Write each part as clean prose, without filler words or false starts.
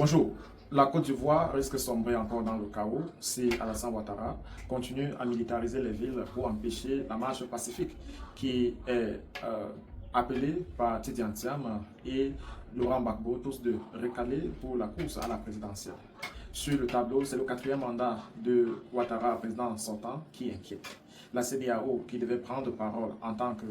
Bonjour. La Côte d'Ivoire risque de sombrer encore dans le chaos si Alassane Ouattara continue à militariser les villes pour empêcher la marche pacifique qui est appelée par Tidiane Thiam et Laurent Gbagbo, tous de recaler pour la course à la présidentielle. Sur le tableau, c'est le quatrième mandat de Ouattara, président sortant, qui inquiète. La CEDEAO, qui devait prendre parole en tant que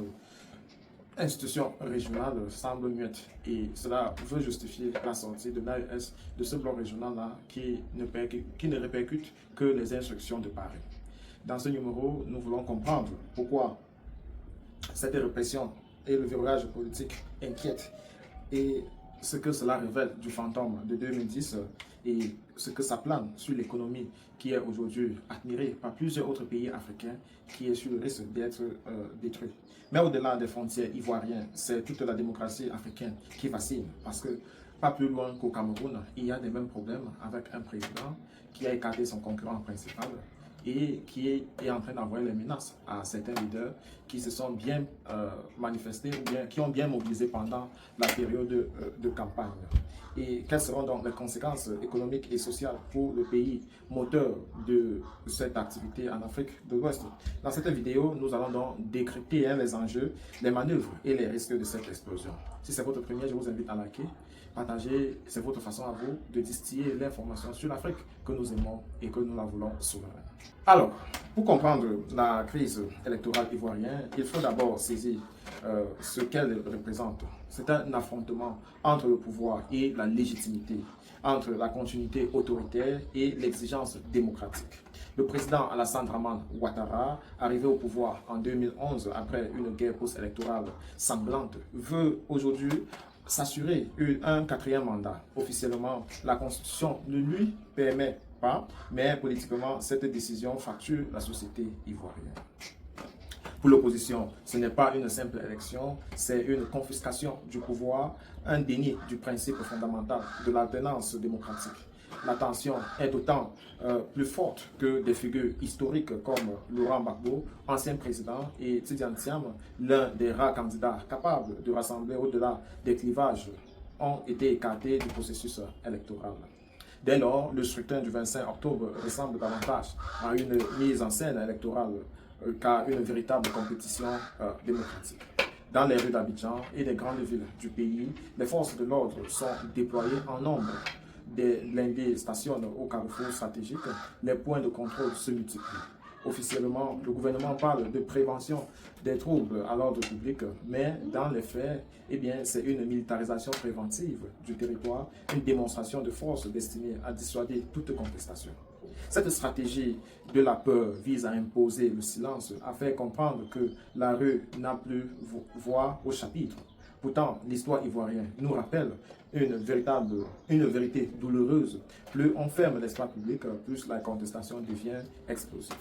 institution régionale, semble muette et cela veut justifier la sortie de l'AES de ce bloc régional-là qui ne répercute que les instructions de Paris. Dans ce numéro, nous voulons comprendre pourquoi cette répression et le verrouillage politique inquiètent et ce que cela révèle du fantôme de 2010 et ce que ça plane sur l'économie qui est aujourd'hui admirée par plusieurs autres pays africains qui est sur le risque d'être détruit. Mais au-delà des frontières ivoiriennes, c'est toute la démocratie africaine qui vacille parce que pas plus loin qu'au Cameroun, il y a des mêmes problèmes avec un président qui a écarté son concurrent principal et qui est en train d'envoyer les menaces à certains leaders qui se sont bien manifestés ou bien qui ont bien mobilisé pendant la période de campagne. Et quelles seront donc les conséquences économiques et sociales pour le pays moteur de cette activité en Afrique de l'Ouest? Dans cette vidéo, nous allons donc décrypter les enjeux, les manœuvres et les risques de cette explosion. Si c'est votre première, je vous invite à liker, partager, c'est votre façon à vous de distiller l'information sur l'Afrique que nous aimons et que nous la voulons souveraine. Alors, pour comprendre la crise électorale ivoirienne, il faut d'abord saisir ce qu'elle représente. C'est un affrontement entre le pouvoir et la légitimité, entre la continuité autoritaire et l'exigence démocratique. Le président Alassane Ouattara, arrivé au pouvoir en 2011 après une guerre post-électorale sanglante, veut aujourd'hui s'assurer un quatrième mandat. Officiellement, la Constitution ne lui permet pas, mais politiquement, cette décision fracture la société ivoirienne. Pour l'opposition, ce n'est pas une simple élection, c'est une confiscation du pouvoir, un déni du principe fondamental de l'alternance démocratique. La tension est d'autant plus forte que des figures historiques comme Laurent Gbagbo, ancien président, et Tidiane Thiam, l'un des rares candidats capables de rassembler au-delà des clivages, ont été écartés du processus électoral. Dès lors, le scrutin du 25 octobre ressemble davantage à une mise en scène électorale qu'à une véritable compétition démocratique. Dans les rues d'Abidjan et des grandes villes du pays, les forces de l'ordre sont déployées en nombre. Des blindés stationnent au carrefour stratégique, les points de contrôle se multiplient. Officiellement, le gouvernement parle de prévention des troubles à l'ordre public, mais dans les faits, c'est une militarisation préventive du territoire, une démonstration de force destinée à dissuader toute contestation. Cette stratégie de la peur vise à imposer le silence, à faire comprendre que la rue n'a plus voix au chapitre. Pourtant, l'histoire ivoirienne nous rappelle une vérité douloureuse. Plus on ferme l'espace public, plus la contestation devient explosive.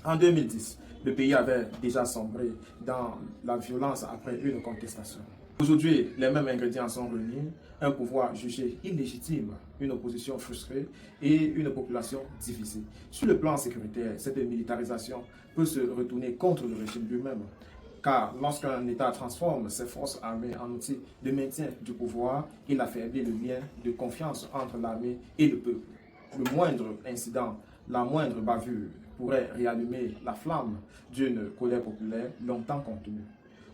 En 2010, le pays avait déjà sombré dans la violence après une contestation. Aujourd'hui, les mêmes ingrédients sont réunis, un pouvoir jugé illégitime, une opposition frustrée et une population divisée. Sur le plan sécuritaire, cette militarisation peut se retourner contre le régime lui-même. Car lorsqu'un État transforme ses forces armées en outils de maintien du pouvoir, il affaiblit le lien de confiance entre l'armée et le peuple. Le moindre incident, la moindre bavure pourrait réallumer la flamme d'une colère populaire longtemps contenue.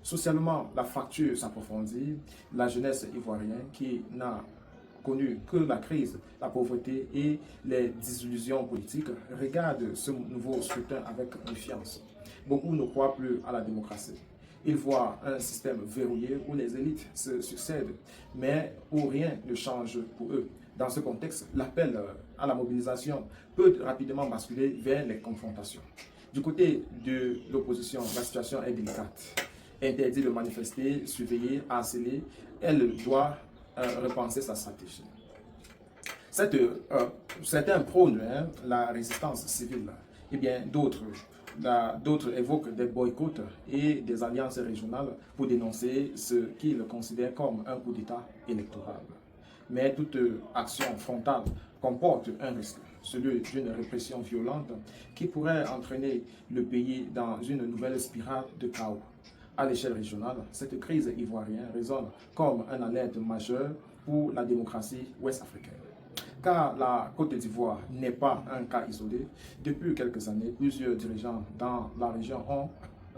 Socialement, la fracture s'approfondit. La jeunesse ivoirienne, qui n'a connu que la crise, la pauvreté et les désillusions politiques, regarde ce nouveau scrutin avec méfiance. Beaucoup ne croient plus à la démocratie. Ils voient un système verrouillé où les élites se succèdent, mais où rien ne change pour eux. Dans ce contexte, l'appel à la mobilisation peut rapidement basculer vers les confrontations. Du côté de l'opposition, la situation est délicate. Interdit de manifester, surveiller, harceler, elle doit repenser sa stratégie. Certains prônent la résistance civile, d'autres évoquent des boycotts et des alliances régionales pour dénoncer ce qu'ils considèrent comme un coup d'État électoral. Mais toute action frontale comporte un risque, celui d'une répression violente qui pourrait entraîner le pays dans une nouvelle spirale de chaos. À l'échelle régionale, cette crise ivoirienne résonne comme une alerte majeure pour la démocratie ouest-africaine. Car la Côte d'Ivoire n'est pas un cas isolé. Depuis quelques années, plusieurs dirigeants dans la région ont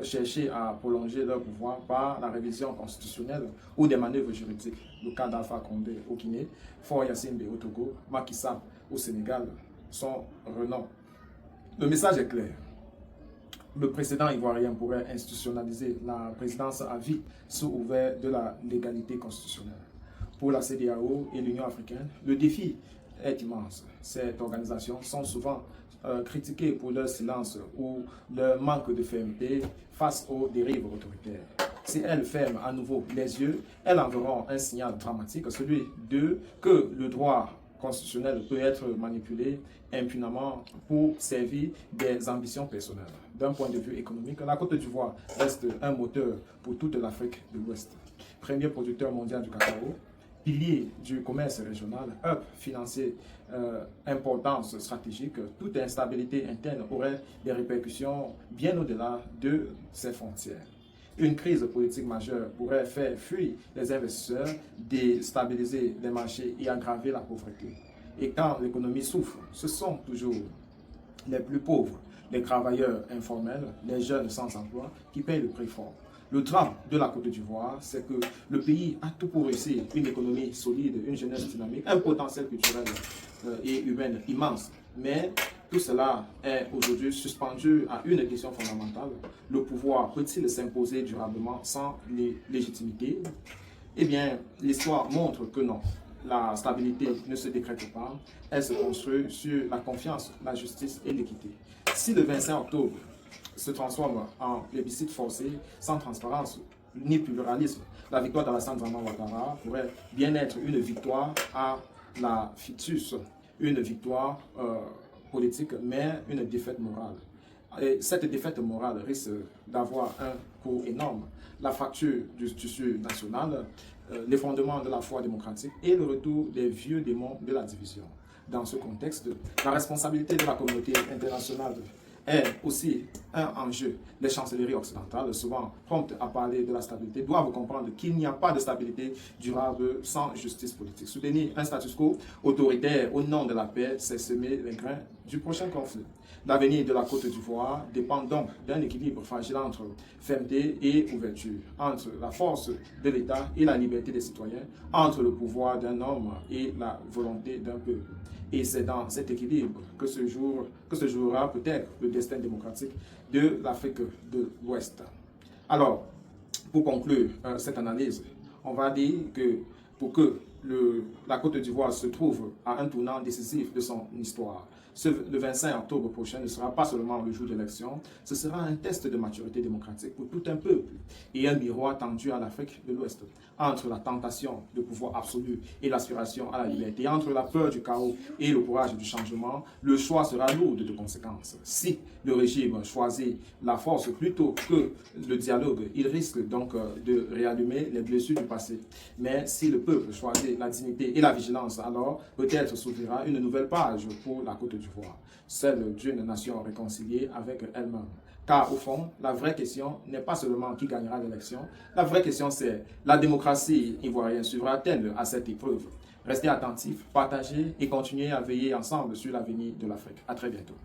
cherché à prolonger leur pouvoir par la révision constitutionnelle ou des manœuvres juridiques. Le cas d'Alpha Condé au Guinée, Faure Gnassingbé au Togo, Macky Sall au Sénégal sont renom. Le message est clair. Le précédent ivoirien pourrait institutionnaliser la présidence à vie sous ouvert de la légalité constitutionnelle. Pour la CEDEAO et l'Union africaine, le défi est immense. Ces organisations sont souvent critiquées pour leur silence ou leur manque de fermeté face aux dérives autoritaires. Si elles ferment à nouveau les yeux, elles enverront un signal dramatique, celui de que le droit constitutionnel peut être manipulé impunément pour servir des ambitions personnelles. D'un point de vue économique, la Côte d'Ivoire reste un moteur pour toute l'Afrique de l'Ouest. Premier producteur mondial du cacao, pilier du commerce régional, hub financier, importance stratégique, toute instabilité interne aurait des répercussions bien au-delà de ses frontières. Une crise politique majeure pourrait faire fuir les investisseurs, déstabiliser les marchés et aggraver la pauvreté. Et quand l'économie souffre, ce sont toujours les plus pauvres, les travailleurs informels, les jeunes sans emploi qui payent le prix fort. Le drame de la Côte d'Ivoire, c'est que le pays a tout pour réussir, une économie solide, une jeunesse dynamique, un potentiel culturel et humain immense. Mais tout cela est aujourd'hui suspendu à une question fondamentale. Le pouvoir peut-il s'imposer durablement sans légitimité? Eh bien, l'histoire montre que non. La stabilité ne se décrète pas, elle se construit sur la confiance, la justice et l'équité. Si le 25 octobre se transforme en plébiscite forcé, sans transparence ni pluralisme, la victoire d'Alassane Dramane Ouattara pourrait bien être une victoire à la fictus, une victoire politique, mais une défaite morale. Et cette défaite morale risque d'avoir un coût énorme. La fracture du tissu national, l'effondrement de la foi démocratique et le retour des vieux démons de la division. Dans ce contexte, la responsabilité de la communauté internationale est aussi un enjeu. Les chancelleries occidentales, souvent promptes à parler de la stabilité, doivent comprendre qu'il n'y a pas de stabilité durable sans justice politique. Soutenir un status quo autoritaire au nom de la paix, c'est semer les grains du prochain conflit. L'avenir de la Côte d'Ivoire dépend donc d'un équilibre fragile entre fermeté et ouverture, entre la force de l'État et la liberté des citoyens, entre le pouvoir d'un homme et la volonté d'un peuple. Et c'est dans cet équilibre que se jouera peut-être le destin démocratique de l'Afrique de l'Ouest. Alors, pour conclure cette analyse, on va dire que pour que la Côte d'Ivoire se trouve à un tournant décisif de son histoire, le 25 octobre prochain ne sera pas seulement le jour d'élection, ce sera un test de maturité démocratique pour tout un peuple et un miroir tendu à l'Afrique de l'Ouest. Entre la tentation de pouvoir absolu et l'aspiration à la liberté, entre la peur du chaos et le courage du changement, le choix sera lourd de conséquences. Si le régime choisit la force plutôt que le dialogue, il risque donc de réallumer les blessures du passé. Mais si le peuple choisit la dignité et la vigilance, alors peut-être s'ouvrira une nouvelle page pour la Côte d'Ivoire, celle d'une nation réconciliée avec elle-même. Car au fond, la vraie question n'est pas seulement qui gagnera l'élection, la vraie question c'est la démocratie ivoirienne suivra-t-elle à cette épreuve? Restez attentifs, partagez et continuez à veiller ensemble sur l'avenir de l'Afrique. À très bientôt.